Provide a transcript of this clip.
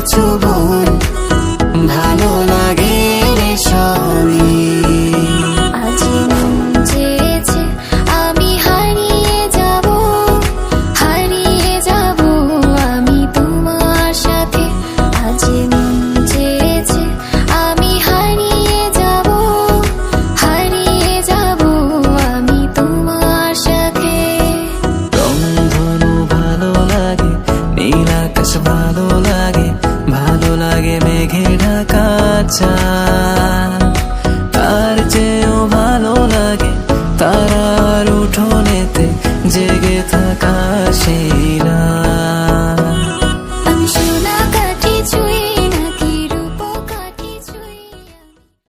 কিছু ভুল ভালো লাগে রে সবই। আজ মন চেয়েছে আমি হারিয়ে যাব আমি তোমার সাথে। আজ মন চেয়েছে আমি হারিয়ে যাব আমি তোমার সাথে। রংধনু ভালো লাগে, নীল আকাশ ভালো লাগে, ভালো লাগে মেঘে ঢাকা চাঁদ। তার চেয়েও ভালো লাগে তারার উঠোনেতে জেগে থাকা